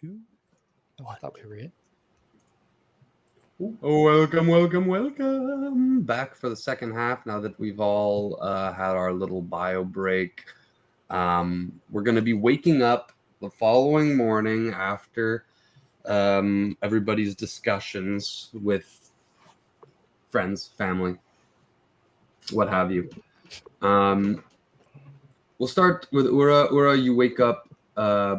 2. Oh, I thought we were in. Oh, welcome back for the second half. Now that we've all had our little bio break, we're going to be waking up the following morning after everybody's discussions with friends, family, what have you. We'll start with Ura. You wake up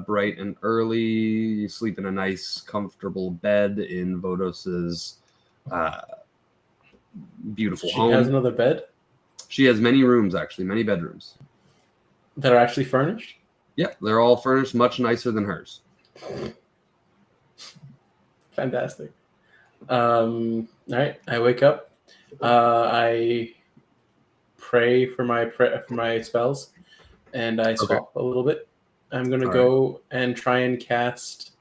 bright and early. You sleep in a nice, comfortable bed in Vodos's beautiful home. She has another bed? She has many rooms, actually, many bedrooms. That are actually furnished? Yeah, they're all furnished, much nicer than hers. Fantastic. All right, I wake up. I pray for my spells, and I swap a little bit. I'm going to go and try and cast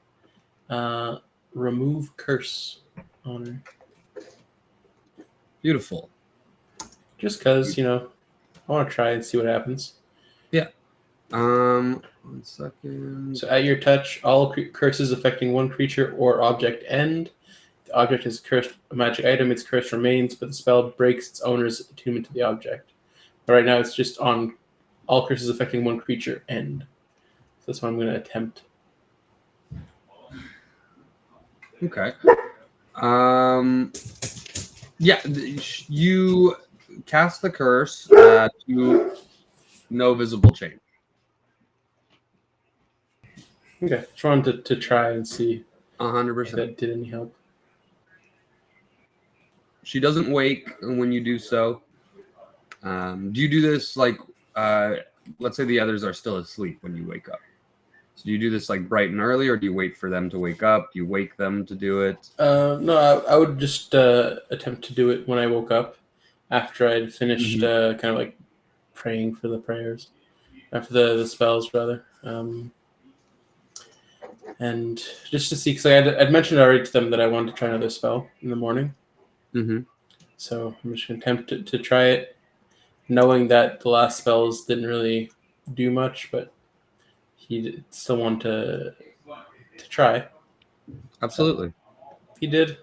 Remove Curse on her. Beautiful. Just because, I want to try and see what happens. Yeah. 1 second. So at your touch, all curses affecting one creature or object end. The object is a cursed magic item. Its curse remains, but the spell breaks its owner's attunement to the object. But right now, it's just on all curses affecting one creature end. So that's what I'm going to attempt. Okay. Yeah, you cast the curse to no visible change. Okay, just wanted to try and see 100%. if that did any help. She doesn't wake when you do so. Do you do this like, let's say the others are still asleep when you wake up? So do you do this like bright and early, or do you wait for them to wake up? Do you wake them to do it? No, I would just attempt to do it when I woke up after I'd finished kind of like praying for the prayers, after the spells rather. And just to see, because I'd mentioned already to them that I wanted to try another spell in the morning. Mm-hmm. So I'm just going to attempt to try it, knowing that the last spells didn't really do much, but he still wanted to try. Absolutely. So he did,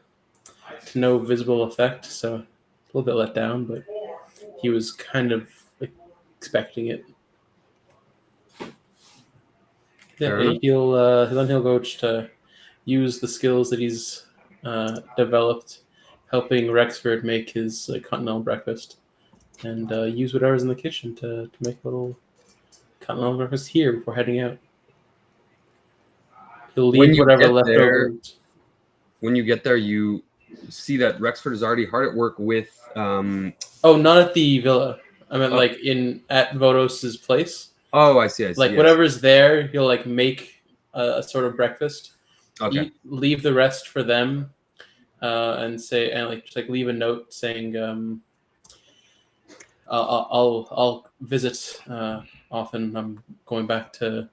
to no visible effect, so a little bit let down, but he was kind of expecting it. Yeah, he'll go to use the skills that he's developed, helping Rexford make his continental breakfast, and use whatever's in the kitchen to make a little continental breakfast here before heading out. He'll leave whatever leftovers. When you get there, you see that Rexford is already hard at work with. Oh, not at the villa. I meant at Vodos's place. Oh, I see. Whatever's there, he'll make a sort of breakfast. Okay. Leave the rest for them, and leave a note saying, "I'll visit often. I'm going back to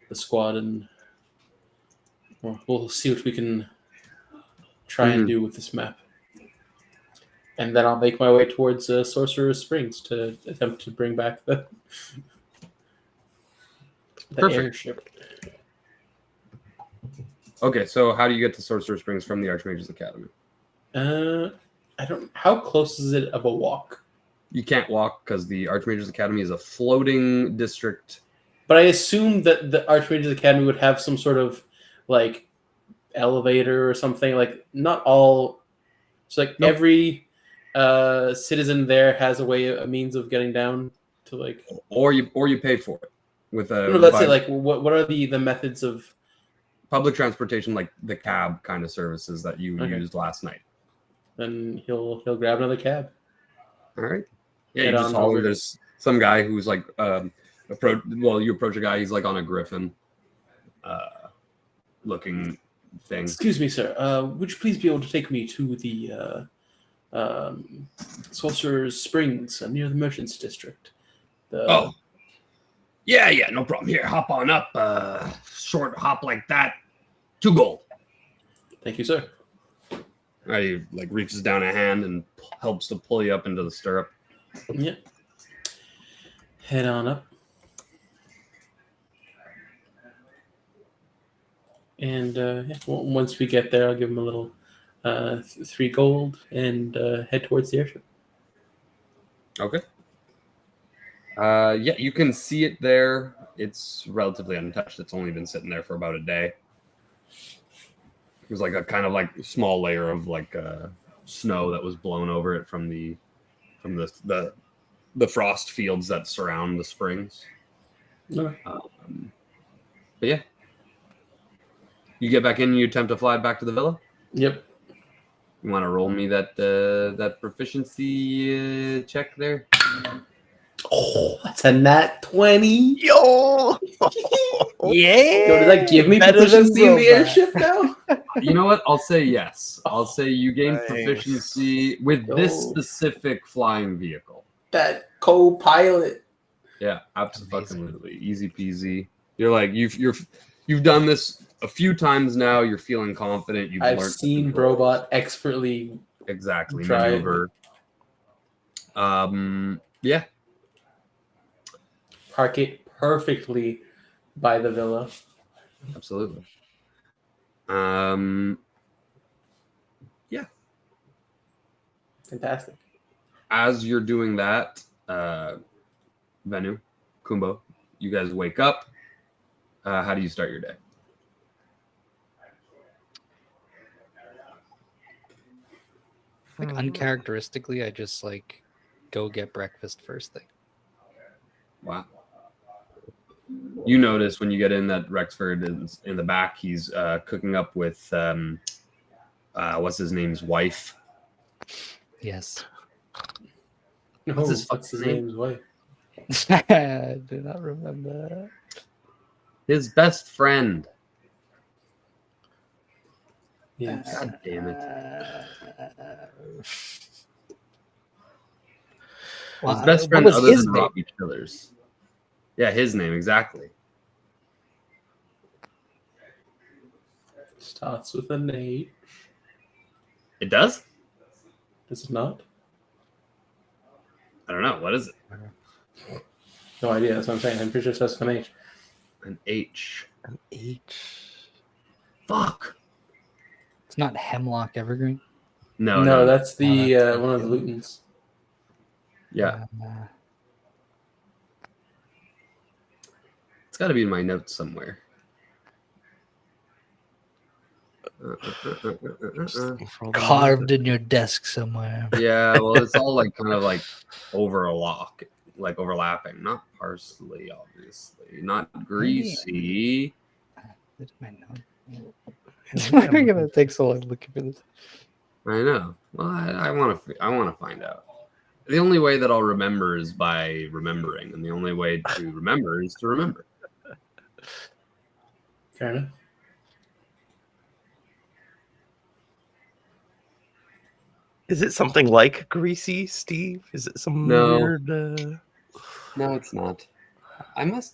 the squad, and we'll see what we can try and do with this map." And then I'll make my way towards Sorcerer's Springs to attempt to bring back the airship. Okay, so how do you get to Sorcerer's Springs from the Archmage's Academy? I don't. How close is it of a walk? You can't walk because the Archmage's Academy is a floating district. But I assume that the Archmage's Academy would have some sort of elevator or something. Not all. So nope. Every citizen there has a means of getting down to or you pay for it with a. No, that's it. What are the methods of public transportation, like the cab kind of services that you used last night? Then he'll grab another cab. All right. Yeah, you just holler. There's some guy who's you approach a guy. He's on a griffin, looking thing. Excuse me, sir. Would you please be able to take me to the Sorcerer's Springs near the Merchants District? Yeah, no problem. Here, hop on up. Short hop like that. 2 gold. Thank you, sir. He reaches down a hand and helps to pull you up into the stirrup. Yeah. Head on up. And once we get there, I'll give him a little 3 gold and head towards the airship. Okay. Yeah, you can see it there. It's relatively untouched. It's only been sitting there for about a day. There's like a kind of like small layer of like snow that was blown over it from the frost fields that surround the springs. Okay. But yeah, you get back in and you attempt to fly back to the villa. Yep. You want to roll me that proficiency check there? Oh, that's a nat 20. Yo! Yeah! Yo, does that give me Better than proficiency in the Silver. airship now? You know what? I'll say yes. I'll say you gain Nice. proficiency with this Yo. specific flying vehicle. That co-pilot. Yeah, absolutely, easy peasy. You're like you've done this a few times now. You're feeling confident. I've learned seen the controls. Brobot expertly. Exactly try it. maneuver. Yeah, Park it perfectly by the villa. absolutely. Yeah. Fantastic. As you're doing that, Venu, Kumbo, you guys wake up. How do you start your day? Like uncharacteristically, I just like go get breakfast first thing. Wow. You notice when you get in that Rexford is in the back, he's cooking up with what's his name's wife. Yes. No, What's his what's his fucking name? name's wife? I do not remember. His best friend. Yes. God damn it. Well, His best what friend was other his than name? Robbie Chillers. Yeah, his name, exactly. Starts with an H. It does? Does it not? I don't know. What is it? No idea. That's what I'm saying. I'm pretty sure it starts with an H. An H. An H. Fuck. It's not Hemlock Evergreen. No. That's the that's one of the the- Lutons. Yeah, it's got to be in my notes somewhere. Carved in your desk somewhere. Yeah, well, it's all like kind of like overlapping. Not parsley, obviously. Not greasy. Where's my note? Why are you gonna take so long looking for this? I know. Well, I want to find out. The only way that I'll remember is by remembering, and the only way to remember is to remember. Fair enough. Is it something like greasy, Steve? Is it some No. weird? No, it's not.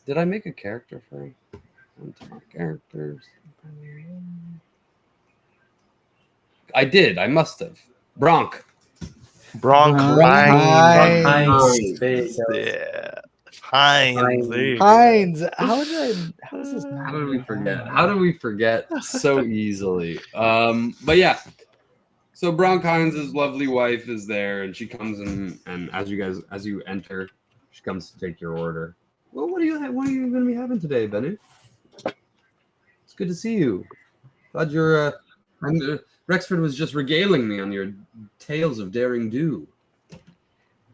Did I make a character for him? Characters. I did. I must have. Bronk. Bronchine. Heinz. There you go. Yeah. Heinz. There you go. Heinz. How does this not? How did we forget? How do we forget so easily? But yeah. So Bronk Hines' lovely wife is there, and she comes in, and as you enter, she comes to take your order. Well, what are you going to be having today, Benny? It's good to see you. Glad you're. Rexford was just regaling me on your tales of daring do.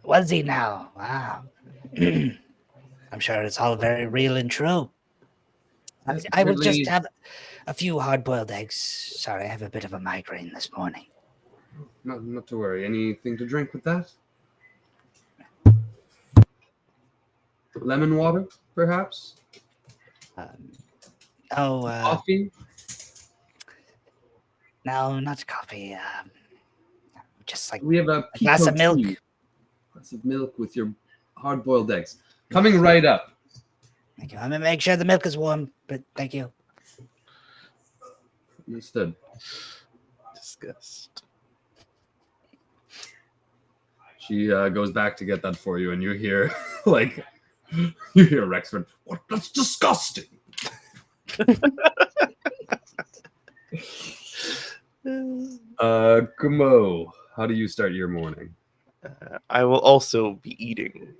Was he now? Wow. I'm sure it's all very real and true. I will just have a few hard-boiled eggs. Sorry, I have a bit of a migraine this morning. Not to worry. Anything to drink with that? Lemon water, perhaps? Coffee? No, not coffee. Just like We have a glass of milk. Glass of milk with your hard-boiled eggs. Coming right up. Thank you. I'm gonna make sure the milk is warm, but thank you. Understood. Disgust. She goes back to get that for you, and you hear, you hear Rexford, what? That's disgusting. Kumo, how do you start your morning? I will also be eating.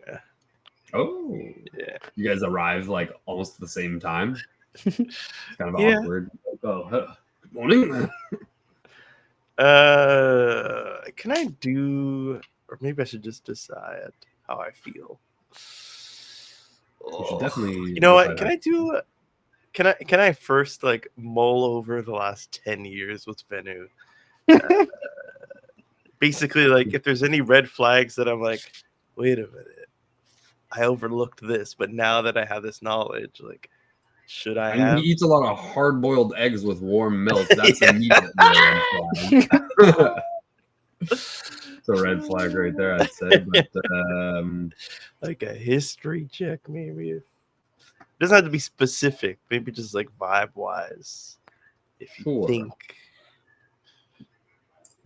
Oh, Yeah. you guys arrive like almost at the same time. It's kind of Yeah. awkward. Good morning. Can I do, or maybe I should just decide how I feel. You should definitely. You know what? decide Can how- I do? Can I first like mull over the last 10 years with Venu? Basically, like if there's any red flags that I'm like, wait a minute, I overlooked this, but now that I have this knowledge, like, should I I mean, have? he eats a lot of hard-boiled eggs with warm milk. That's Yeah. immediately a red flag. It's a red flag right there, I'd say. But Like a history check, maybe. It doesn't have to be specific. Maybe just like vibe wise. If you Sure. think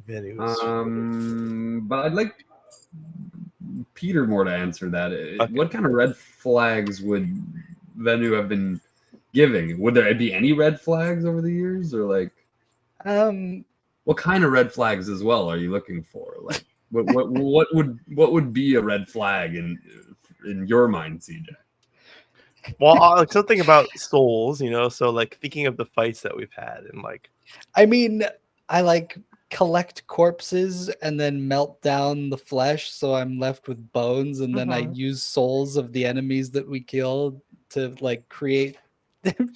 Venu is but I'd like Peter more to answer that. Okay. What kind of red flags would Venu have been giving? Would there be any red flags over the years, or like what kind of red flags as well are you looking for? Like what would be a red flag in your mind, CJ? well, like something about souls, you know. So like thinking of the fights that we've had, and like I mean, I like collect corpses and then melt down the flesh, so I'm left with bones, and then I use souls of the enemies that we killed to like create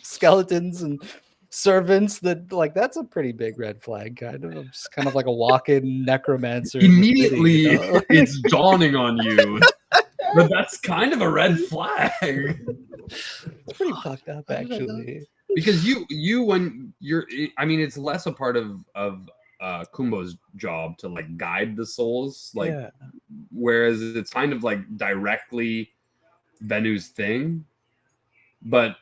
skeletons and servants. That like that's a pretty big red flag, kind of. I'm just kind of like a walk-in necromancer. in the city, Immediately, you know? it's dawning on you. But that's kind of a red flag. It's pretty fucked up, actually. Because you when you're, I mean, it's less a part of Kumbo's job to like guide the souls, like yeah. whereas it's kind of like directly Venu's thing. But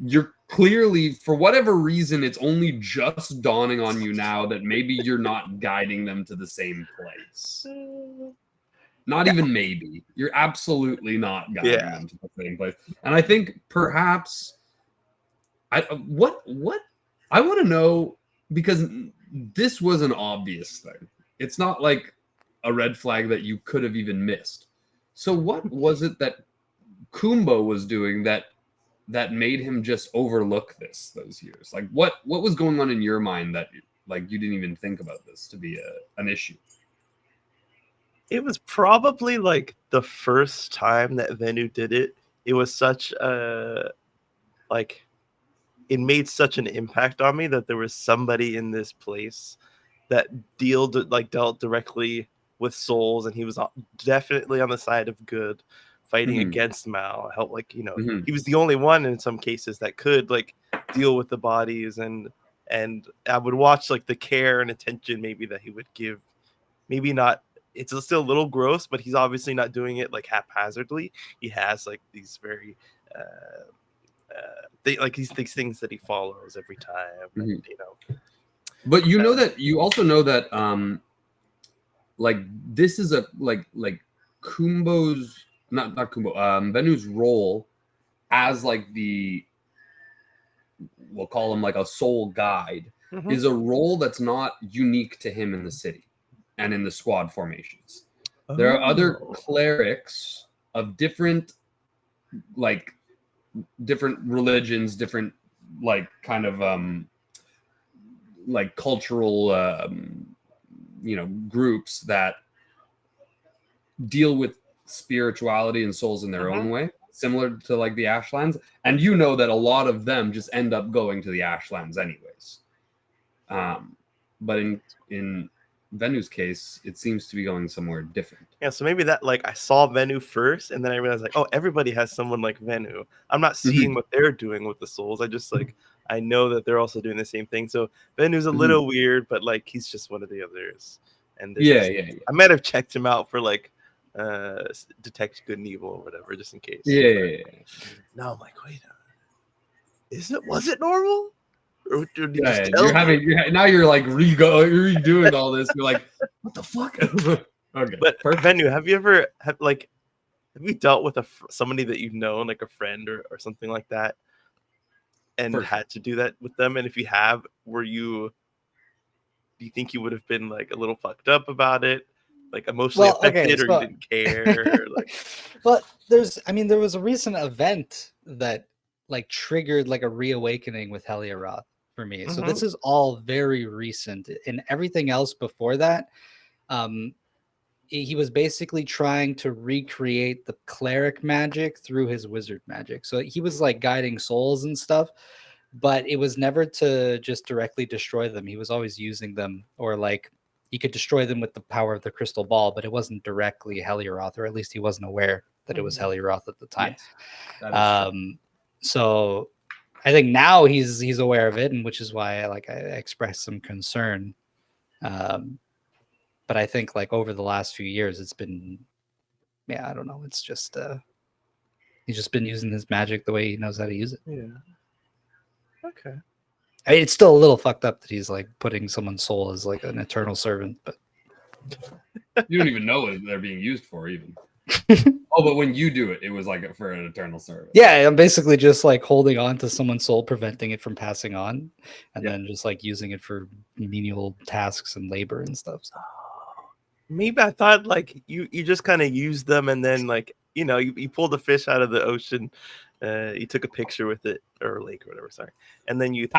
you're clearly, for whatever reason, it's only just dawning on you now that maybe you're not guiding them to the same place. Not even maybe. You're absolutely not guiding Yeah. them to the same place. And I think perhaps what I want to know, because this was an obvious thing. It's not like a red flag that you could have even missed. So what was it that Kumbo was doing that made him just overlook those years? Like what was going on in your mind that like you didn't even think about this to be an issue? It was probably like the first time that Venu did it. It was such a like it made such an impact on me that there was somebody in this place that dealt directly with souls, and he was definitely on the side of good, fighting against Mal. Help, like, you know, he was the only one in some cases that could like deal with the bodies, and I would watch like the care and attention maybe that he would give. Maybe not. It's still a little gross, but he's obviously not doing it like haphazardly. He has like these very these things that he follows every time, and, you know. But you know that you also know that like this is a like Kumbo's not Kumbo Venu's role as like we'll call him like a soul guide is a role that's not unique to him in the city and in the squad formations. There are other clerics of different religions, different like kind of like cultural groups that deal with spirituality and souls in their own way, similar to like the Ashlands. And you know that a lot of them just end up going to the Ashlands anyways. But in Venu's case, it seems to be going somewhere different. Yeah, so maybe that, like, I saw Venu first, and then I realized, like, oh, everybody has someone like Venu. I'm not seeing what they're doing with the souls. I just, like, I know that they're also doing the same thing. So Venu's a little weird, but, like, he's just one of the others. And I might have checked him out for, like, detect good and evil or whatever, just in case. Yeah. No, I'm like, wait, was it normal? Or did you just now you're like redoing all this. You're like, what the fuck? Okay. But Venu, have you dealt with somebody that you've known, like a friend or something like that, and had to do that with them? And if you have, were you Do you think you would have been like a little fucked up about it, like emotionally affected, or you didn't care? Like, well, there was a recent event that like triggered like a reawakening with Helioroth for me. So this is all very recent, and everything else before that, he was basically trying to recreate the cleric magic through his wizard magic. So he was like guiding souls and stuff, but it was never to just directly destroy them. He was always using them, or like he could destroy them with the power of the crystal ball, but it wasn't directly Helioroth, or at least he wasn't aware that it was Helioroth at the time. Yes, so I think now he's aware of it, and which is why I expressed some concern. But I think like over the last few years, it's been, I don't know. It's just he's just been using his magic the way he knows how to use it. yeah. Okay. I mean, it's still a little fucked up that he's like putting someone's soul as like an eternal servant, but you don't even know what they're being used for, even. Oh, but when you do it, it was like for an eternal service. Yeah, I'm basically just like holding on to someone's soul, preventing it from passing on, and then just like using it for menial tasks and labor and stuff. So. Maybe I thought like you just kind of used them, and then like you pulled a fish out of the ocean, you took a picture with it, or a lake or whatever, sorry, and then you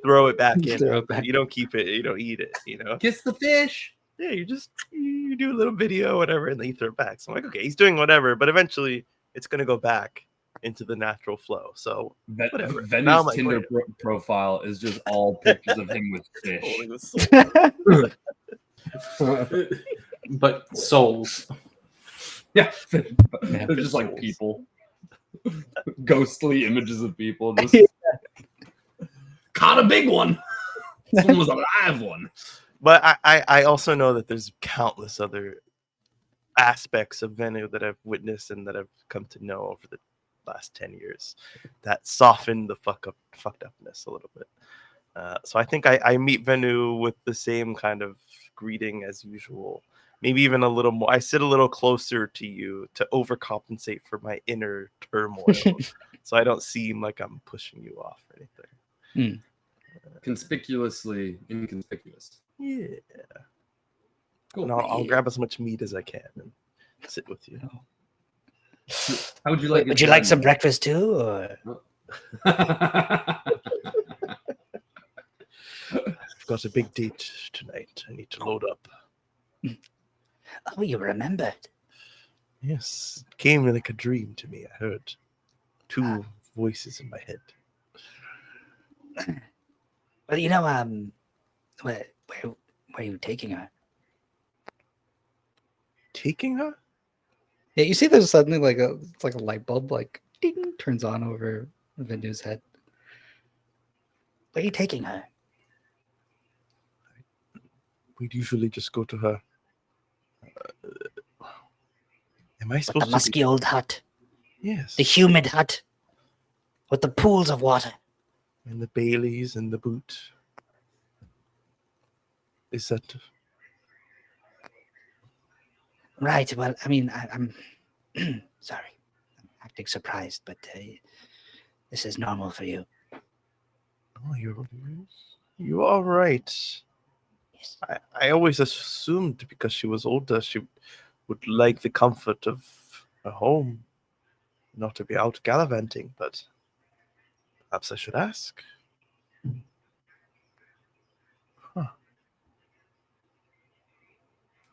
throw it back in. Throw it back. You don't keep it, you don't eat it, Kiss the fish. Yeah, you do a little video, whatever, and then you throw it back. So I'm like, okay, he's doing whatever, but eventually it's gonna go back into the natural flow. So whatever. Venu's Tinder profile is just all pictures of him with fish. Holding the soul. But souls. Yeah, they're just like people. Ghostly images of people. Just caught a big one. This one was a live one. But I also know that there's countless other aspects of Venu that I've witnessed and that I've come to know over the last 10 years that soften the fucked upness a little bit. So I think I meet Venu with the same kind of greeting as usual. Maybe even a little more. I sit a little closer to you to overcompensate for my inner turmoil, so I don't seem like I'm pushing you off or anything. Conspicuously inconspicuous. Yeah. Cool. And I'll grab as much meat as I can and sit with you. How would you like? Would you like some breakfast too, or? I've got a big date tonight. I need to load up. Oh, you remembered? Yes, it came like a dream to me. I heard two voices in my head. Well, where are you taking her? Taking her? Yeah, you see, there's suddenly it's like a light bulb like ding turns on over Venu's head. Where are you taking her? We'd usually just go to her. Am I supposed the musky old hut? Yes. The humid hut with the pools of water. And the Baileys and the boot. Is that... Right. Well, I mean, I'm sorry. I'm acting surprised, but this is normal for you. Oh, you are right. Yes. I always assumed because she was older, she would like the comfort of a home, not to be out gallivanting, but perhaps I should ask. Huh.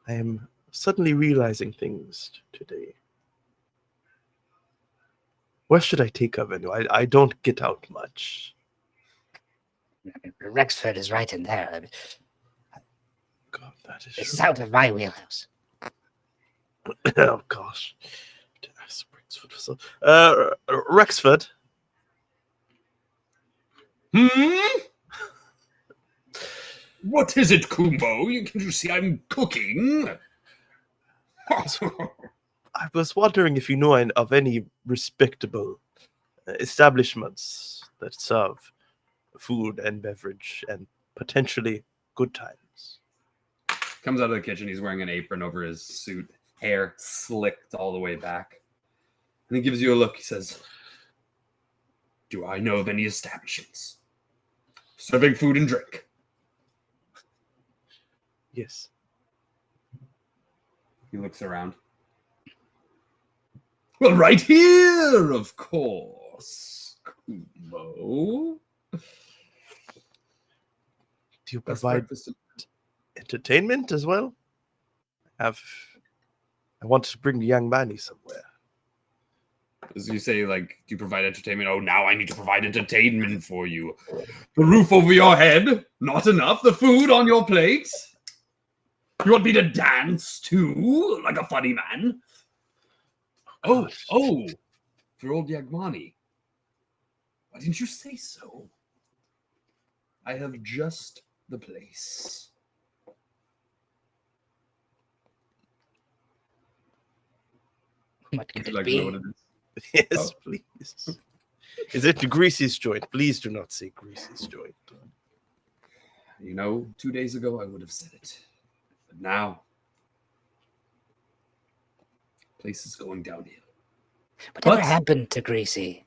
I am suddenly realizing things today. Where should I take her, Venu? I don't get out much. Rexford is right in there. God, that is It's true. out of my wheelhouse. Oh gosh. Rexford. What is it, Kumbo? Can you see I'm cooking? I was wondering if you know of any respectable establishments that serve food and beverage and potentially good times. Comes out of the kitchen. He's wearing an apron over his suit, hair slicked all the way back. And he gives you a look. He says, "Do I know of any establishments serving food and drink?" Yes. He looks around. Well, right here, of course, Kumo. Do you Best provide breakfast. entertainment as well? I want to bring the young Manny somewhere. As you say, like, do you provide entertainment? Oh, now I need to provide entertainment for you. The roof over your head, not enough. The food on your plate. You want me to dance too, like a funny man? Oh, for old Yagmani. Why didn't you say so? I have just the place. What could Would you it like to know what be? it is? Yes, Oh. please. Is it the Greasy's joint? Please do not say Greasy's joint. You know, 2 days ago I would have said it. But now, place is going downhill. Whatever But- happened to Greasy?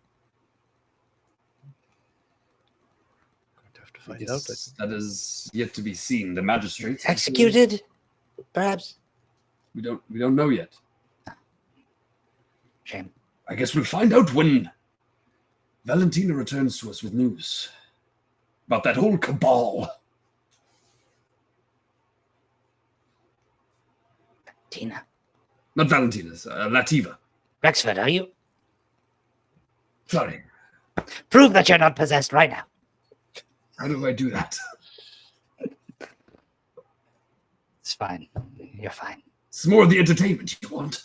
Going to have to I find guess out. that is yet to be seen. The magistrates Executed? Perhaps? We don't know yet. Shame. I guess we'll find out when Valentina returns to us with news about that whole cabal. Tina. Not Valentina's, Lativa. Rexford, are you? Sorry. Prove that you're not possessed right now. How do I do that? It's fine. You're fine. It's more of the entertainment you want.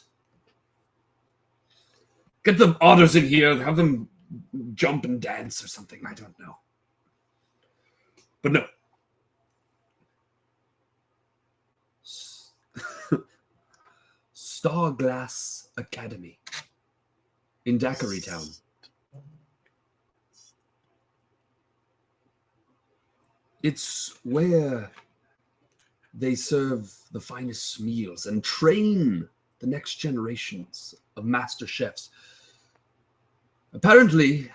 Get the otters in here, have them jump and dance or something. I don't know. But no. Starglass Academy in Daiquiri Town. It's where they serve the finest meals and train the next generations of master chefs. Apparently,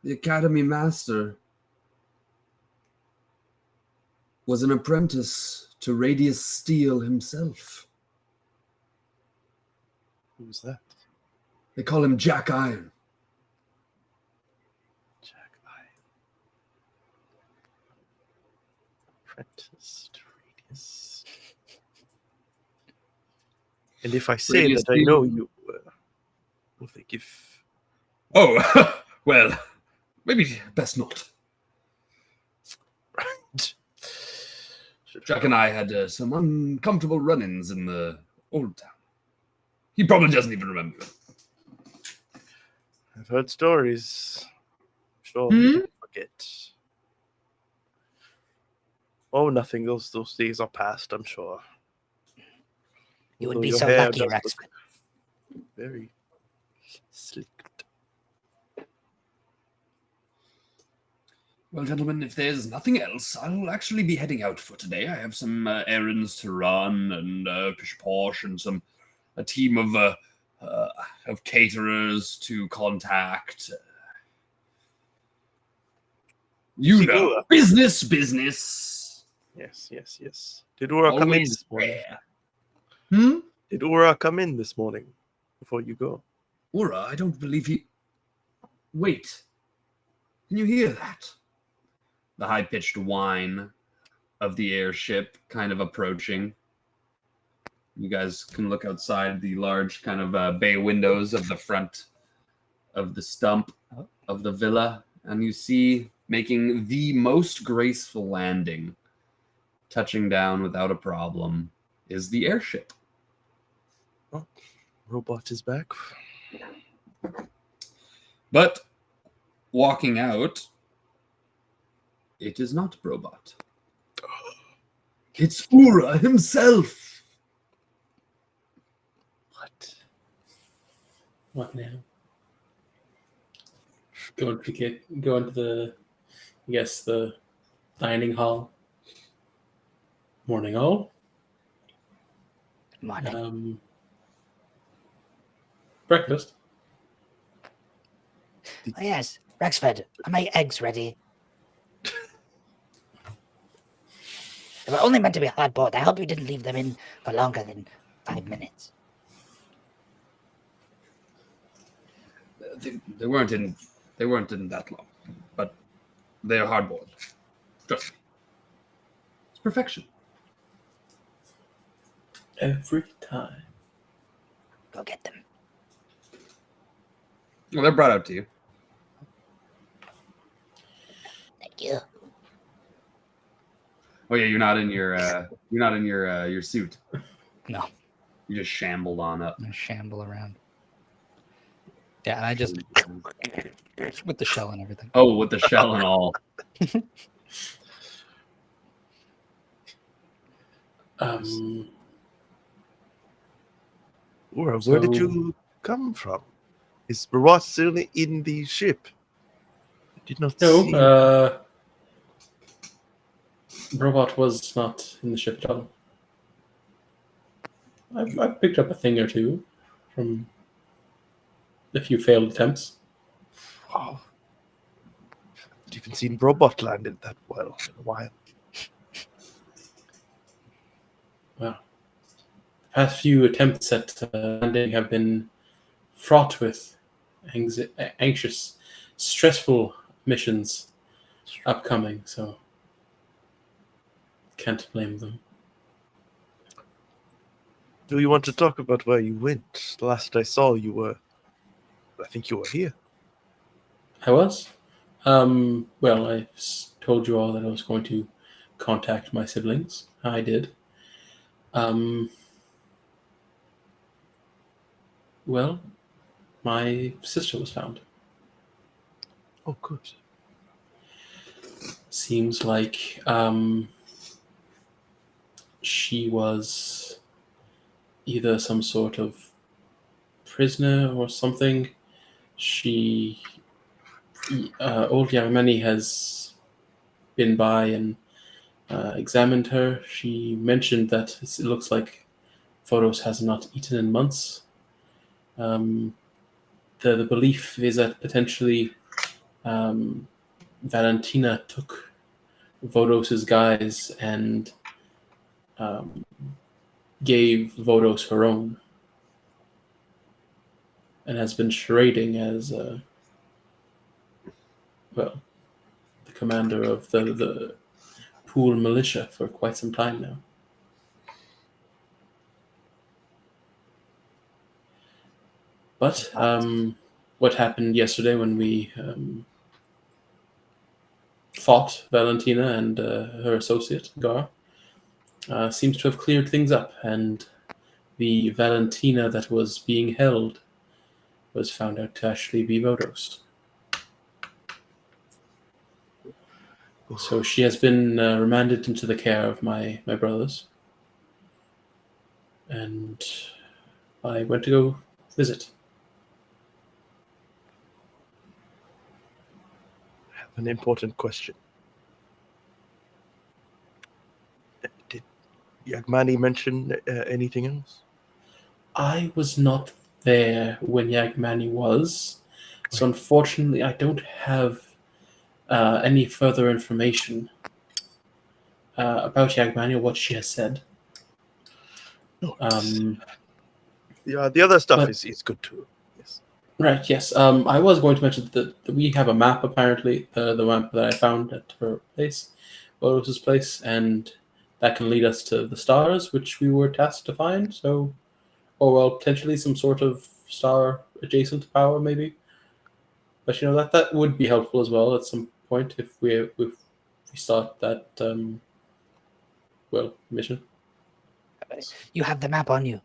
the Academy master was an apprentice to Radius Steel himself. Who's that? They call him Jack Iron. Jack Iron. Apprentice to Radius. And if I say Radius that I know Steel. you, will they give? Oh, well, maybe best not. Right. Jack and I had some uncomfortable run-ins in the old town. He probably doesn't even remember it. I've heard stories. Sure, Hmm? we don't forget. Oh, nothing. Those days are past, I'm sure. You would Although be your so hair lucky, does Rexford. look very slicked. Well, gentlemen, if there's nothing else, I'll actually be heading out for today. I have some errands to run and pish-posh and a team of caterers to contact. You know, Sigula. business. Yes. Did Ura come in Always this morning? fair. Did Ura come in this morning before you go? Ura, I don't believe he... Wait. Can you hear that? The high-pitched whine of the airship kind of approaching. You guys can look outside the large kind of bay windows of the front of the stump of the villa, and you see making the most graceful landing, touching down without a problem, is the airship. Robot is back. But walking out, it is not Brobot. It's Ura himself. What now? Go into the, I guess, the dining hall. Morning, all. Morning. Breakfast. Oh, yes. Rexford, are my eggs ready? They were only meant to be hard-boiled. I hope you didn't leave them in for longer than 5 minutes. They weren't in that long, but they are hard boiled. Trust me. It's perfection. Every time. Go get them. Well, they're brought out to you. Thank you. Oh yeah, you're not in your suit. No, You just shambled on up. I'm gonna shamble around. Yeah, and I just with the shell and everything. Oh, with the shell and all. Where did So- you come from? Is Barat still in the ship? I did not see. No, Robot was not in the ship at all. I've picked up a thing or two from a few failed attempts. Wow. I've even seen Robot landed that well in a while. Well, the past few attempts at landing have been fraught with anxious, stressful missions upcoming, so can't blame them. Do you want to talk about where you went? The last I saw you I think you were here. I was? Well, told you all that I was going to contact my siblings. I did. Well, my sister was found. Oh, good. Seems like she was either some sort of prisoner or something. Old Yamani has been by and examined her. She mentioned that it looks like Photos has not eaten in months. The belief is that potentially Valentina took Vodos's guise and gave Vodos her own, and has been charading as the commander of the pool militia for quite some time now. But what happened yesterday when we fought Valentina and her associate, Gar, seems to have cleared things up, and the Valentina that was being held was found out to actually be Vodos. So she has been remanded into the care of my brothers, and I went to go visit. I have an important question. Did Yagmani mention anything else? I was not there when Yagmani was, so unfortunately I don't have any further information about Yagmani or what she has said. No. The other stuff but- is good too. Yes. Right, yes. I was going to mention that we have a map, apparently, the map that I found at her place, Bodos's place, and that can lead us to the stars, which we were tasked to find, so, or well, potentially some sort of star-adjacent power, maybe. But, that would be helpful as well at some point if we start that, mission. You have the map on you.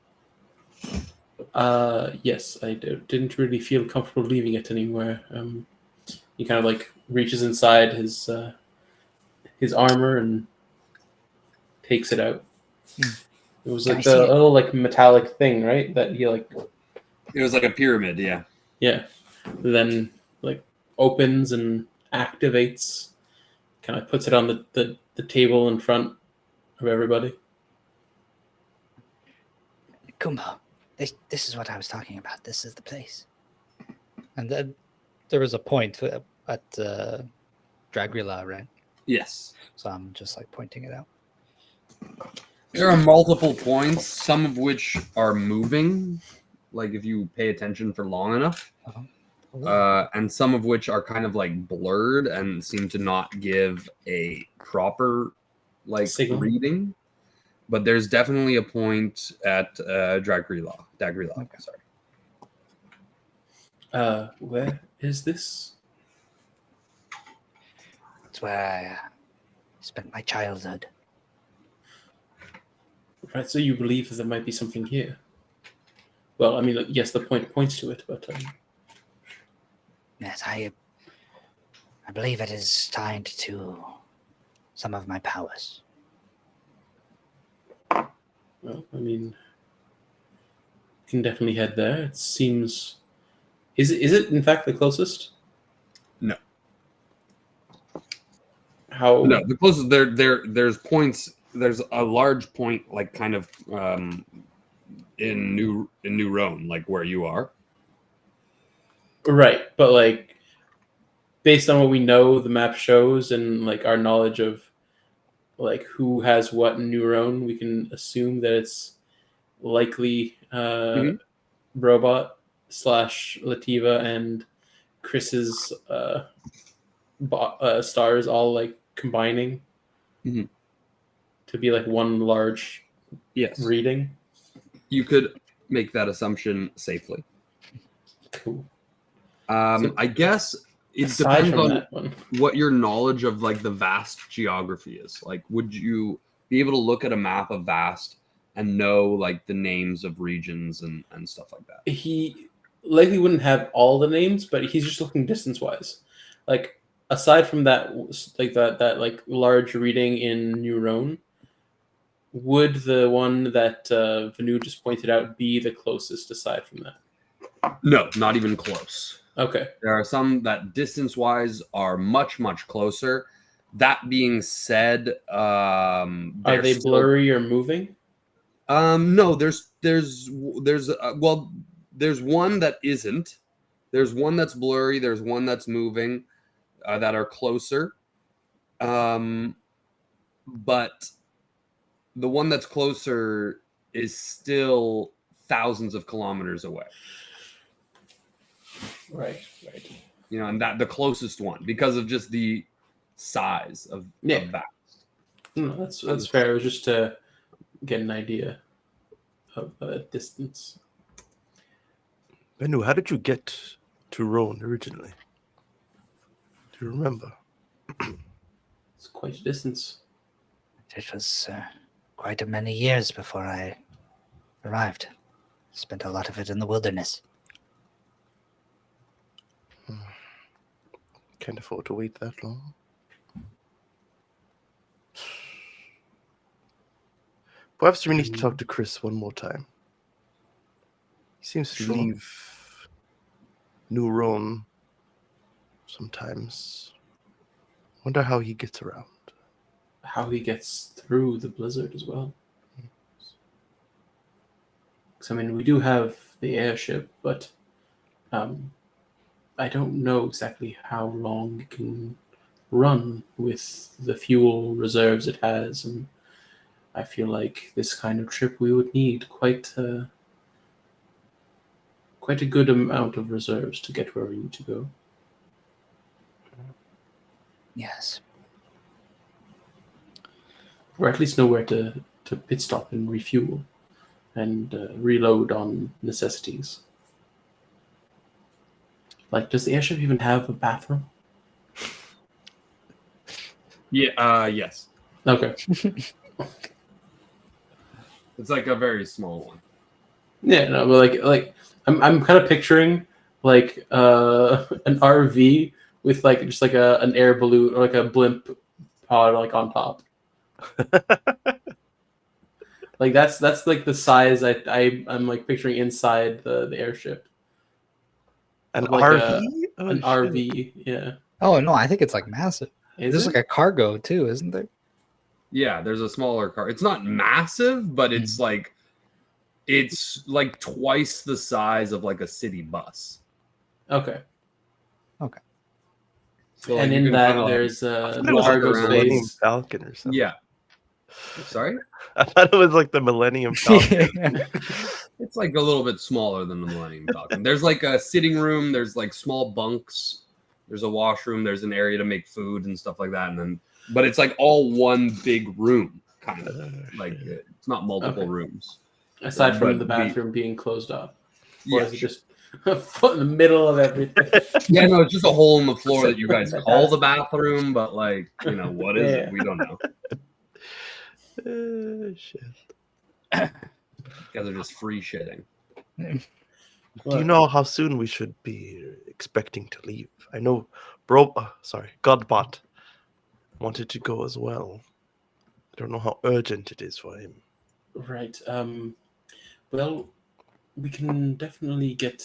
Yes, I didn't really feel comfortable leaving it anywhere. He kind of reaches inside his armor and takes it out. It was Can I the see it? little metallic thing, right? That he It was like a pyramid, yeah. yeah, then opens and activates. Kind of puts it on the table in front of everybody. Kumbo, this is what I was talking about. This is the place. And then there was a point at Dragula, right? Yes. So I'm just pointing it out. There are multiple points, some of which are moving, like if you pay attention for long enough, and some of which are kind of like blurred and seem to not give a proper like Signal. reading. But there's definitely a point at Dagrilaw. Okay. Sorry. Where is this? It's where I spent my childhood. Right, so you believe that there might be something here? Well, I mean, yes, the point points to it, but Yes, I believe it is tied to some of my powers. well, I mean, you can definitely head there. It seems. Is it in fact the closest? No. How? No, the closest there's points. There's a large point, like kind of in New Roan, like where you are. Right, but like based on what we know, the map shows, and like our knowledge of like who has what in New Roan, we can assume that it's likely Robot / Lativa and Chris's stars all like combining Mhm. to be like one large Yes, reading. you could make that assumption safely. Cool. I guess it Aside depends from on that one, what your knowledge of like the vast geography is. Like, would you be able to look at a map of vast and know like the names of regions and stuff like that? he likely wouldn't have all the names, but he's just looking distance wise. Like aside from that, like that like large reading in New Roan, would the one that Vanu just pointed out be the closest aside from that? No, not even close. Okay. There are some that distance-wise are much closer. That being said, Are they blurry or moving? No, there's well, there's one that isn't. There's one that's blurry. There's one that's moving, that are closer. But the one that's closer is still thousands of kilometers away. Right. You know, and that the closest one because of just the size of that. No, that's fair. It was just to get an idea of distance. Bennu, how did you get to Roan originally? Do you remember? It's quite a distance. It was quite a many years before I arrived. Spent a lot of it in the wilderness. Can't afford to wait that long. Perhaps we need to talk to Chris one more time. He seems to leave New Roan sometimes. Wonder how he gets around. How he gets through the blizzard as well. Because, I mean, we do have the airship, but I don't know exactly how long it can run with the fuel reserves it has, and I feel like this kind of trip we would need quite a good amount of reserves to get where we need to go. Yes. Or at least know where to pit stop and refuel and reload on necessities. Like, does the airship even have a bathroom? Yeah. Yes. Okay. It's like a very small one. Yeah, no, but like I'm kind of picturing like an RV with like just like an air balloon or like a blimp pod like on top. Like that's like the size I'm like picturing inside the airship. An Like RV? an RV, yeah. Oh no, I think it's like massive. There's Is it? like a cargo too, isn't there? Yeah, there's a smaller car. It's not massive, but it's like twice the size of like a city bus. Okay. So And like, in you can that kinda, like, there's It was cargo walk around. Millennium space. Falcon or something. yeah, Sorry? I thought it was like the Millennium Falcon. It's like a little bit smaller than the Millennium Falcon. There's like a sitting room. There's like small bunks. There's a washroom. There's an area to make food and stuff like that. And then, but it's like all one big room, kind of. Like it's not multiple rooms. Aside from But the bathroom being closed off, or Yeah, is it just a foot in the middle of everything? yeah, no, it's just a hole in the floor that you guys That's- call the bathroom, but like, you know, what is Yeah. it? We don't know. Shit. You guys are just free shitting. Do you know how soon we should be expecting to leave? I know, Godbot wanted to go as well. I don't know how urgent it is for him. Right. Well, we can definitely get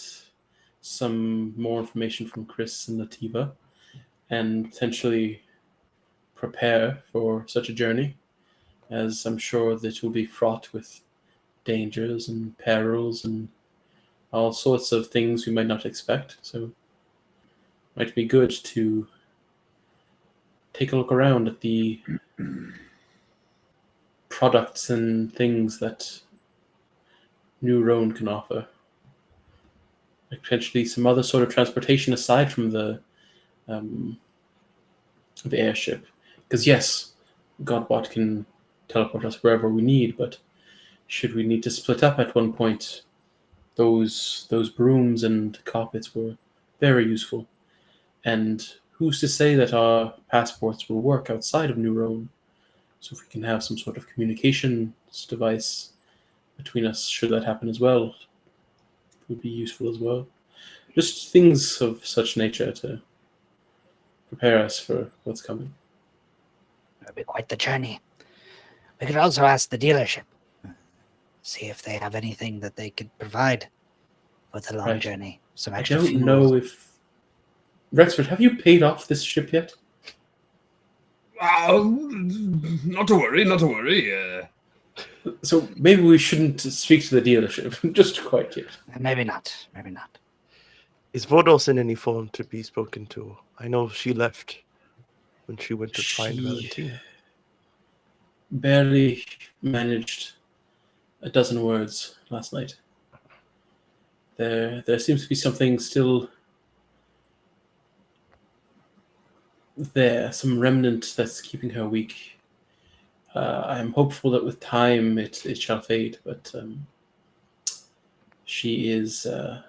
some more information from Chris and Nativa, and potentially prepare for such a journey, as I'm sure that it will be fraught with dangers and perils and all sorts of things we might not expect. So it might be good to take a look around at the products and things that New Roan can offer. Like potentially some other sort of transportation aside from the airship. Because yes, Godbot can teleport us wherever we need, but should we need to split up at one point, those brooms and carpets were very useful. And who's to say that our passports will work outside of New Roan? So if we can have some sort of communications device between us, should that happen as well, it would be useful as well. Just things of such nature to prepare us for what's coming. It'll be quite the journey. We could also ask the dealership, see if they have anything that they could provide for the long Right. journey. Some I extra don't fuel. know if Rexford, have you paid off this ship yet? Not to worry, not to worry. So maybe we shouldn't speak to the dealership just quite yet. Maybe not. Maybe not. Is Vodos in any form to be spoken to? I know she left when she went to find She Valentina. barely managed a dozen words last night. There seems to be something still there, some remnant that's keeping her weak. I'm hopeful that with time it shall fade, but she is a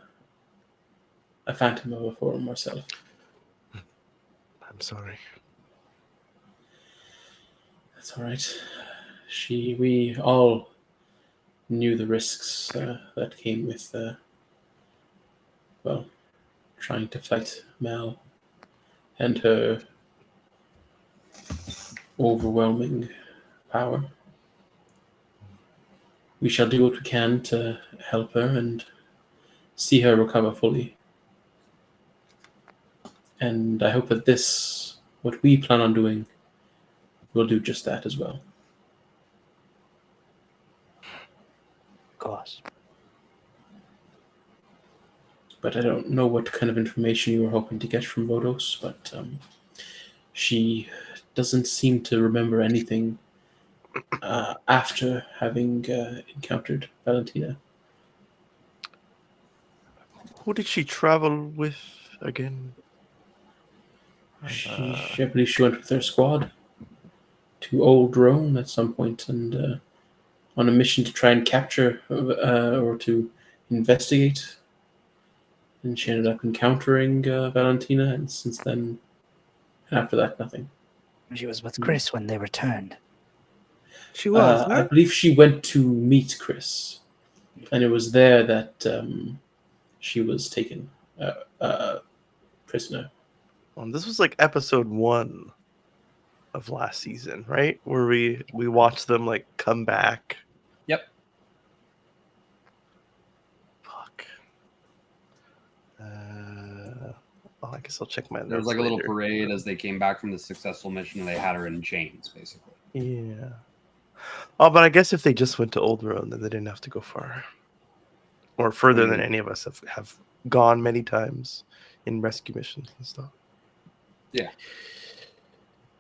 phantom of a form herself. I'm sorry. That's all right. We all knew the risks that came with, trying to fight Mal and her overwhelming power. We shall do what we can to help her and see her recover fully. And I hope that what we plan on doing, will do just that as well. Of course. But I don't know what kind of information you were hoping to get from Vodos, but she doesn't seem to remember anything after having encountered Valentina. Who did she travel with again? I believe she went with her squad to Old Rome at some point, and on a mission to try and capture or to investigate. And she ended up encountering Valentina, and since then, after that, nothing. She was with Chris when they returned. She was. I believe she went to meet Chris, and it was there that she was taken prisoner. This was like episode 1 of last season, right? Where we watched them like come back. Yep. Fuck. I guess I'll check my notes. There was like a little later. parade as they came back from the successful mission, and they had her in chains, basically. Yeah. Oh, but I guess if they just went to Old Road, then they didn't have to go far. Or further than any of us have gone many times in rescue missions and stuff. Yeah.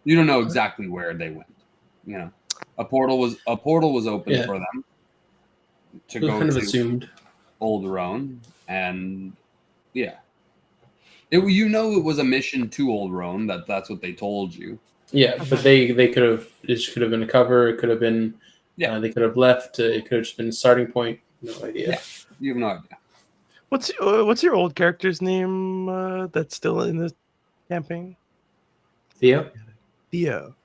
You don't know exactly where they went, you know. A portal was open Yeah. for them to We go kind of to assumed. Old Roan, and yeah, it was a mission to Old Roan. That's what they told you. Yeah, but they could have. It could have been a cover. It could have been. Yeah. They could have left. It could have just been a starting point. No idea. Yeah. You have no idea. What's your old character's name that's still in the campaign? Theo. Theo.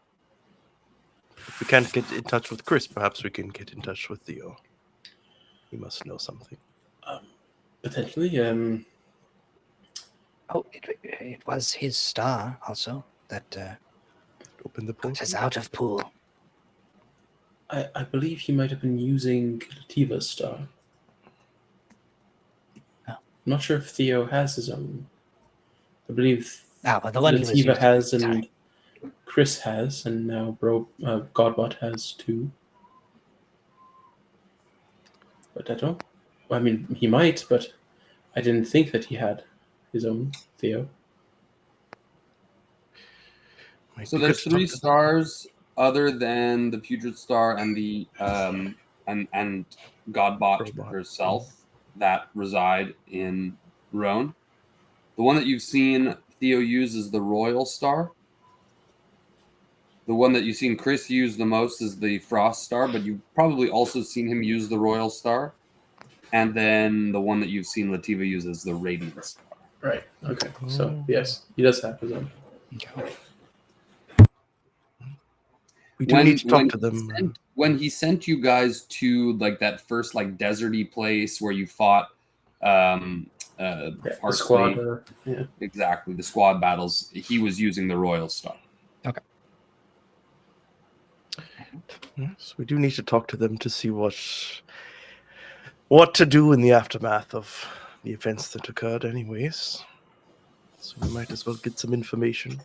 If we can't get in touch with Chris, perhaps we can get in touch with Theo. He must know something. Potentially. Oh, it was his star also that Open the put portal. us out of pool. I believe he might have been using Lativa's star. Oh. I'm not sure if Theo has his own. I believe Well, the one he was Lativa using has at the and time. Chris has, and now Godbot has too. But I don't. I mean, he might, but I didn't think that he had his own Theo. So there's 3 stars other than the Putrid Star and the and Godbot Robot. herself that reside in Roan. The one that you've seen Theo use is the Royal Star. The one that you've seen Chris use the most is the Frost Star, but you've probably also seen him use the Royal Star. And then the one that you've seen Lativa use is the Radiant Star. Right. Okay. So yes, he does have his own. Okay. We do need to talk to them. When he sent you guys to like that first like deserty place where you fought The Parsley, squad. Yeah. exactly, the squad battles, he was using the Royal Star. Yes, we do need to talk to them to see what to do in the aftermath of the events that occurred anyways. So we might as well get some information.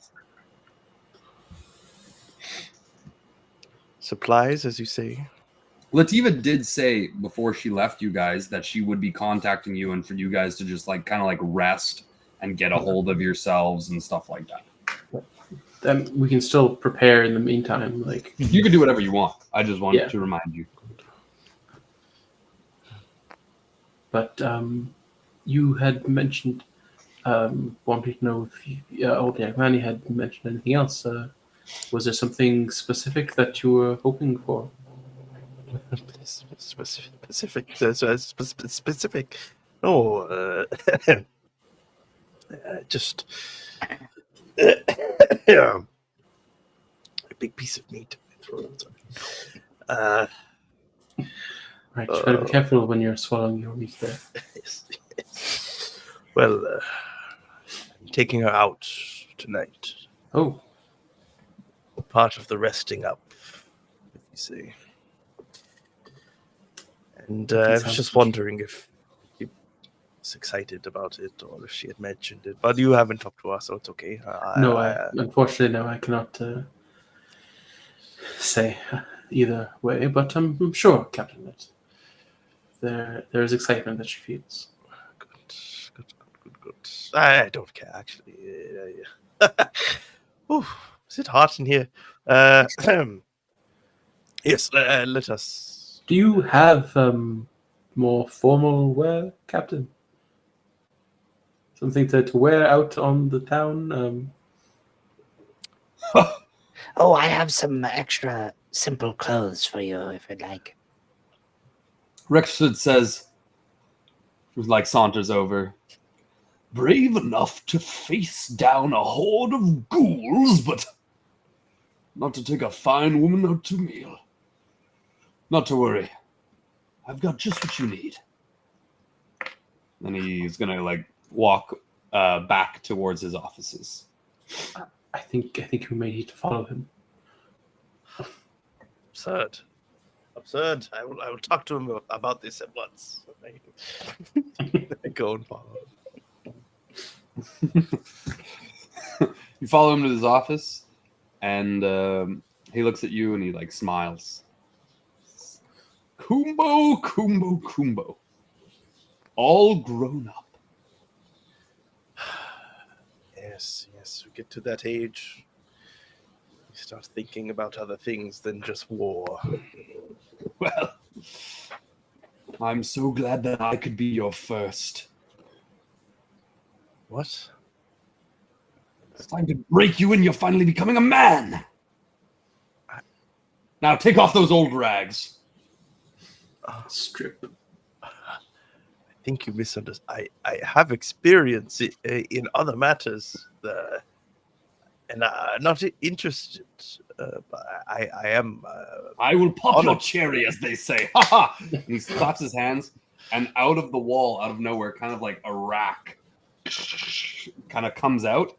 Supplies, as you say. Lativa did say before she left you guys that she would be contacting you and for you guys to just like kind of like rest and get a hold of yourselves and stuff like that. Then we can still prepare in the meantime. Like You can do whatever you want. I just wanted Yeah. to remind you. But you had mentioned wanting to know if Old Yagmani had mentioned anything else. Was there something specific that you were hoping for? Specific. No, just yeah, a big piece of meat. Right, you gotta be careful when you're swallowing your meat there. Well, I'm taking her out tonight. Oh, Part of the resting up, if you see. And I was just wondering if she was excited about it or if she had mentioned it. But you haven't talked to us, so it's okay. Unfortunately, no, I cannot say either way. But I'm sure, Captain, that there is excitement that she feels. Good. I don't care, actually. Ooh, is it hot in here? Yes, let us. Do you have more formal wear, Captain? Something to wear out on the town? Oh, I have some extra simple clothes for you if you'd like. Rexford says, like saunters over, brave enough to face down a horde of ghouls, but not to take a fine woman out to meal. Not to worry. I've got just what you need. Then he's gonna like walk back towards his offices. I think we may need to follow him. Absurd. I will talk to him about this at once. Go and follow him. You follow him to his office, and he looks at you and he like smiles. Kumbo, Kumbo, Kumbo. All grown up. Yes, we get to that age. start thinking about other things than just war. Well, I'm so glad that I could be your first. What? It's time to break you in. You're finally becoming a man. Now take off those old rags. Strip. I think you misunderstood. I have experience in other matters, and I'm not interested. But I am. I will pop your honored. cherry, as they say. Ha ha! And he slaps his hands, and out of the wall, out of nowhere, kind of like a rack, kind of comes out,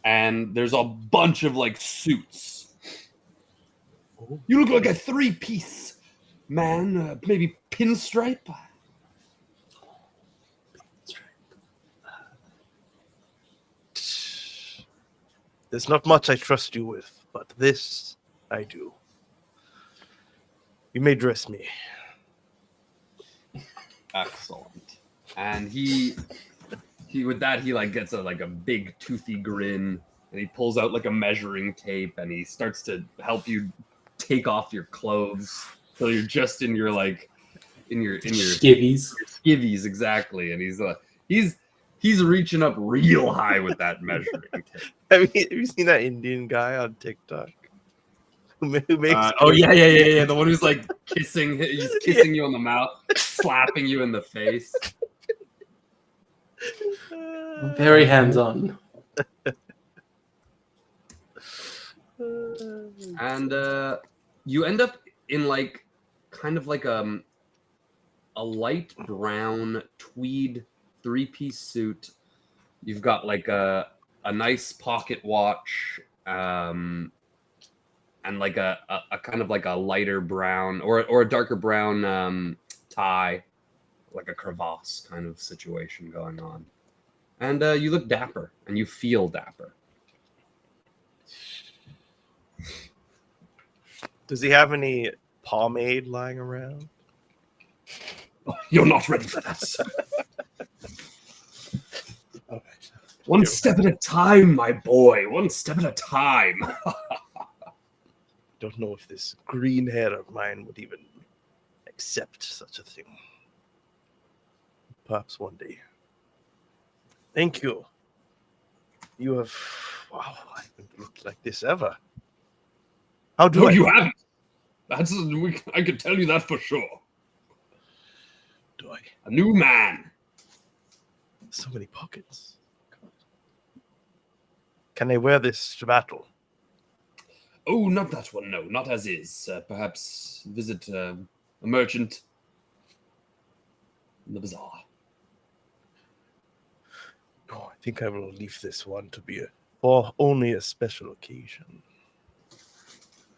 and there's a bunch of like suits. You look like a three-piece man, maybe pinstripe. There's not much I trust you with, but this I do. You may dress me. Excellent. And he with that he like gets a big toothy grin, and he pulls out like a measuring tape, and he starts to help you take off your clothes so you're just in your Skivvies. skivvies, exactly. And he's reaching up real high with that measuring tape. Have you seen that Indian guy on TikTok? Who makes Yeah. The one who's like kissing you on the mouth, slapping you in the face. Very hands-on. And you end up in like kind of like a light brown tweed three-piece suit. You've got like a nice pocket watch, and like a kind of like a lighter brown or a darker brown tie, like a crevasse kind of situation going on. And you look dapper, and you feel dapper. Does he have any pomade lying around? You're not ready for that, sir. All right. One step at a time, my boy. One step at a time. Don't know if this green hair of mine would even accept such a thing. Perhaps one day. Thank you. You have... Wow, I haven't looked like this ever. How do No, I... you haven't. I can tell you that for sure. Do I? A new man. So many pockets. God. Can I wear this to battle? Oh, not that one. No, not as is. Perhaps visit a merchant in the bazaar. No, I think I will leave this one to be for only a special occasion.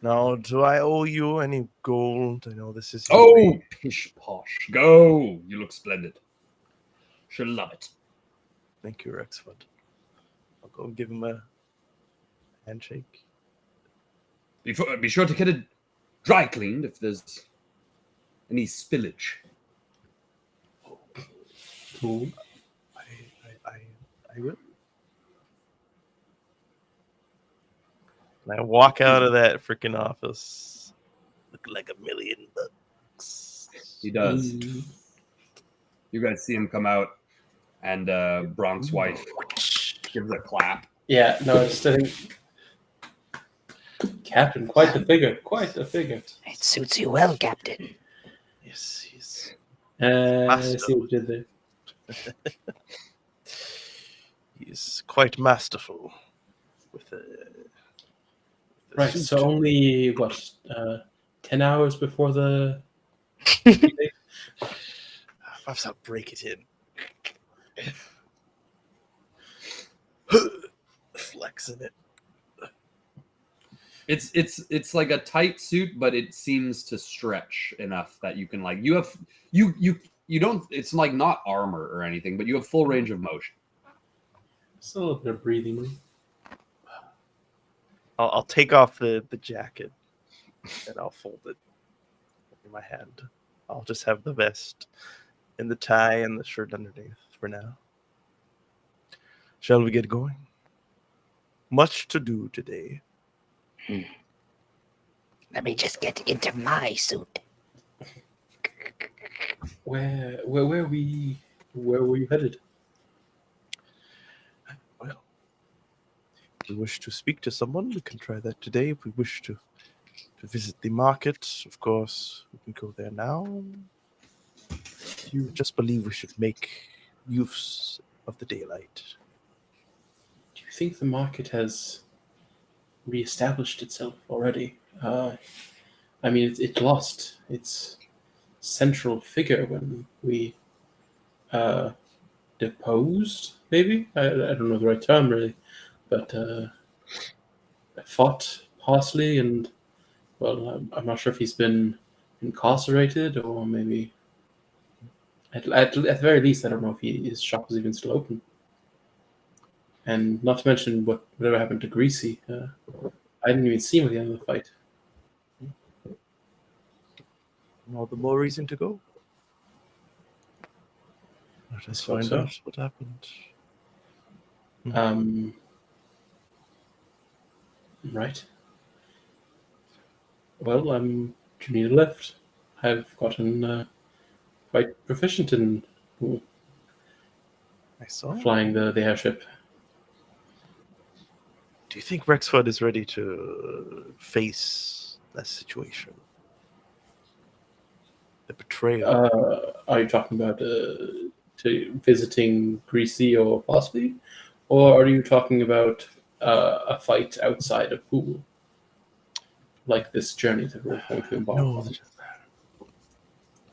Now, do I owe you any gold? I know this is... Oh, pish posh. Go. You look splendid. She'll love it. Thank you, Rexford. I'll go give him a handshake. Be sure to get it dry cleaned if there's any spillage. Cool. I will. And I walk out of that freaking office looking like $1 million. He does. You guys see him come out, and Bronk's wife gives a clap. Yeah, no, I think Captain, quite the figure. Quite the figure. It suits you well, Captain. Yes, he's I see what you did there. he's quite masterful with the Right, suit. so only, what, 10 hours before the... Perhaps I'll break it in. Flexing it. It's like a tight suit, but it seems to stretch enough that you can like you don't, it's like not armor or anything, but you have full range of motion. Just a little bit of breathing room. I'll take off the jacket and I'll fold it in my hand. I'll just have the vest and the tie and the shirt underneath for now. Shall we get going? Much to do today. Let me just get into my suit. Where were you headed? Well, if we wish to speak to someone, we can try that today. If we wish to visit the market, of course, we can go there now. You just believe we should make use of the daylight. Do you think the market has reestablished itself already? I mean, it lost its central figure when we deposed, maybe? I don't know the right term, really. But fought Parsley, and, well, I'm not sure if he's been incarcerated or maybe... At the very least, I don't know if his shop is even still open. And not to mention whatever happened to Greasy. I didn't even see him at the end of the fight. All the more reason to go. Let us find out what happened. Right. Well, do you need a lift? I've gotten quite proficient in I saw. flying the airship. Do you think Rexford is ready to face that situation? The betrayal. Are you talking about visiting Greasy or Parsley? Or are you talking about a fight outside of Pool? Like this journey that we're going to embark on?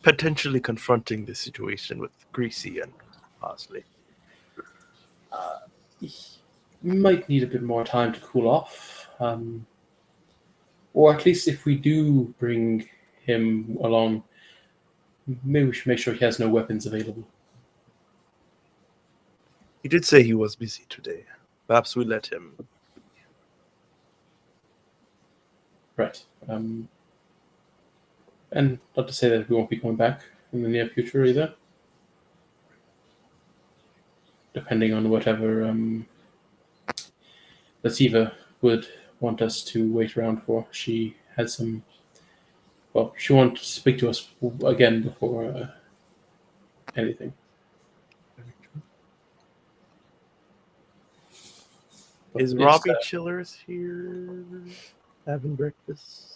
Potentially confronting the situation with Greasy and Parsley. We might need a bit more time to cool off. Or at least if we do bring him along, maybe we should make sure he has no weapons available. He did say he was busy today. Perhaps we let him. Right. And not to say that we won't be coming back in the near future either. Depending on whatever Latifa would want us to wait around for. She had some... Well, she wanted to speak to us again before anything. But Is yes, Robbie Chillers here having breakfast?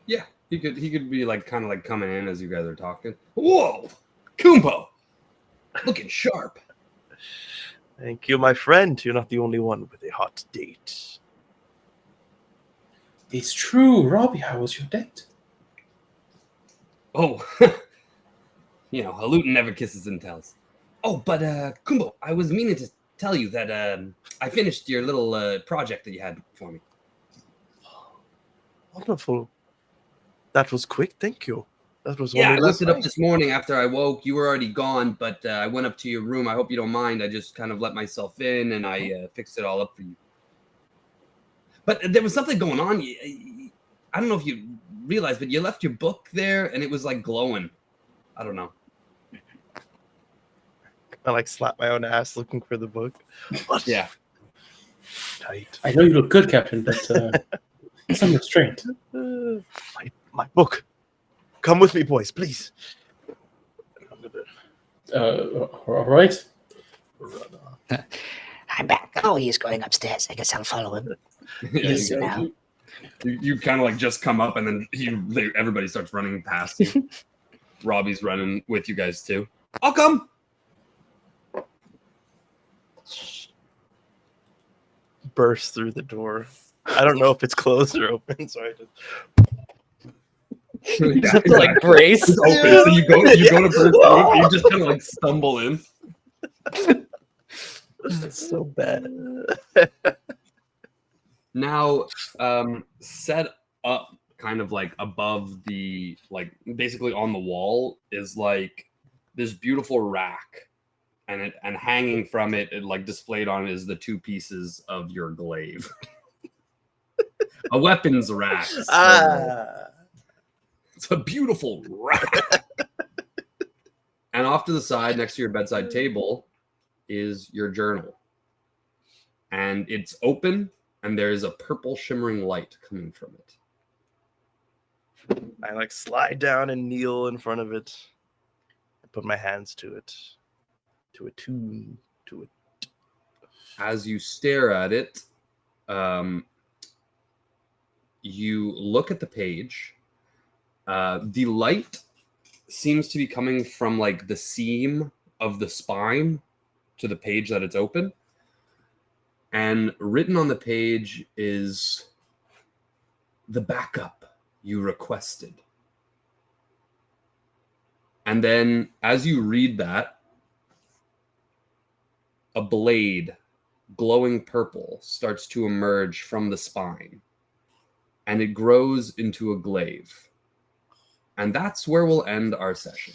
Yeah, he could be like kind of like coming in as you guys are talking. Whoa, Kumbo, looking sharp. Thank you, my friend. You're not the only one with a hot date. It's true, Robbie. How was your date? Oh, you know, a Luton never kisses and tells. Oh, but Kumbo, I was meaning to tell you that I finished your little project that you had for me. Wonderful. That was quick. Thank you. That was Yeah, I only looked last it up night. this morning after I woke. You were already gone, but I went up to your room. I hope you don't mind. I just kind of let myself in and I fixed it all up for you. But there was something going on. I don't know if you realized, but you left your book there and it was like glowing. I don't know. I like slap my own ass looking for the book. What? Yeah. Tight. I know you look good, Captain, but some restraint. My book. Come with me, boys, please. All right. I'm back. Oh, he's going upstairs. I guess I'll follow him. Yeah, Yes, you go. now. You kind of like just come up and then everybody starts running past you. Robbie's running with you guys too. I'll come. Burst through the door. I don't know if it's closed or open, so I just... You just have to like brace. It's open, so you go to burst through it, you just kind of like stumble in. It's so bad. Now, set up kind of like above the, like basically on the wall is like this beautiful rack, and hanging from it, like displayed on it, is the two pieces of your glaive. A weapons rack. It's a beautiful rack. And off to the side, next to your bedside table, is your journal. And it's open, and there is a purple shimmering light coming from it. I like slide down and kneel in front of it. I put my hands to it, to attune to it. As you stare at it, you look at the page. The light seems to be coming from like the seam of the spine to the page that it's open. And written on the page is the backup you requested. And then as you read that, a blade glowing purple starts to emerge from the spine, and it grows into a glaive. And that's where we'll end our session.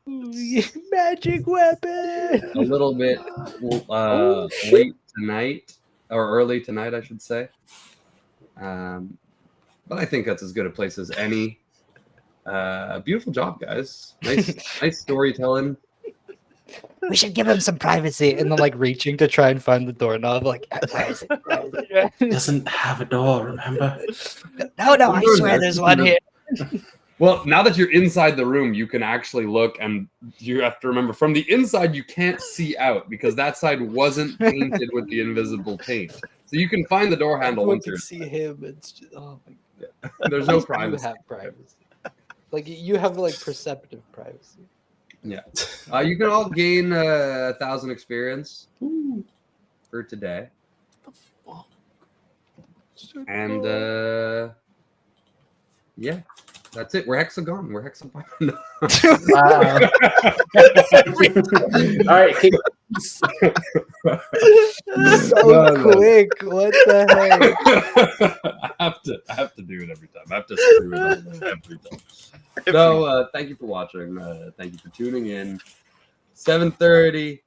Magic weapon. A little bit late tonight, or early tonight, I should say. But I think that's as good a place as any. Beautiful job, guys. Nice storytelling. We should give him some privacy. And then like reaching to try and find the doorknob, like where is it? Where is it? It doesn't have a door, remember? No, I swear there's one here. Well, now that you're inside the room, you can actually look, and you have to remember from the inside you can't see out because that side wasn't painted with the invisible paint. So you can find the door handle Everyone once can you're. see him. It's just, oh my god. There's no You privacy. have privacy. Like you have like perceptive privacy. Yeah. You can all gain 1,000 experience for today. And yeah, that's it. We're hexagon. We're hexagon. Wow. All right. So quick. What the heck? I have to do it every time. I have to screw it up every time. So thank you for watching. Thank you for tuning in. 7:30,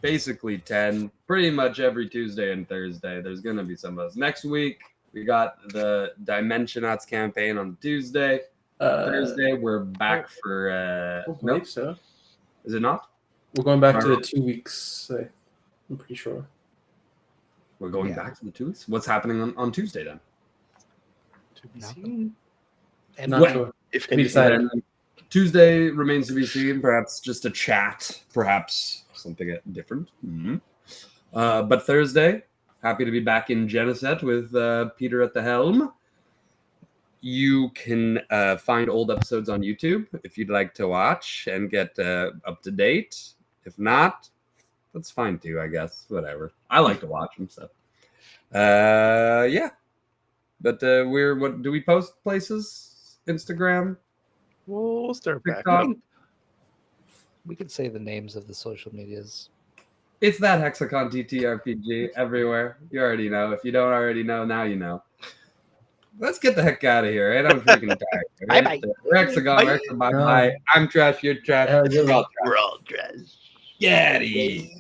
basically 10, pretty much every Tuesday and Thursday. There's gonna be some of us. Next week we got the Dimensionats campaign on Tuesday. Thursday we're back for Wait, so is it not? we're going back to 2 weeks. I'm pretty sure. We're going back to the Tuesdays? What's happening on Tuesday then? To be Nothing. seen. And Not What? sure. If We decided. And Tuesday remains to be seen. Perhaps just a chat. Perhaps something different. But Thursday, happy to be back in Geneset with Peter at the helm. You can find old episodes on YouTube if you'd like to watch and get up to date. If not, that's fine too, I guess. Whatever. I like to watch them, so. Yeah. But what do we post places? Instagram? We'll start back. TikTok? we can say the names of the social medias. It's that TheHexagonTTRPG everywhere. You already know. If you don't already know, now you know. Let's get the heck out of here. I don't freaking tired. Bye-bye. We're Hexagon. Bye. I'm trash. You're trash. Yeah, We're all trash. We're all dressed. Yeti.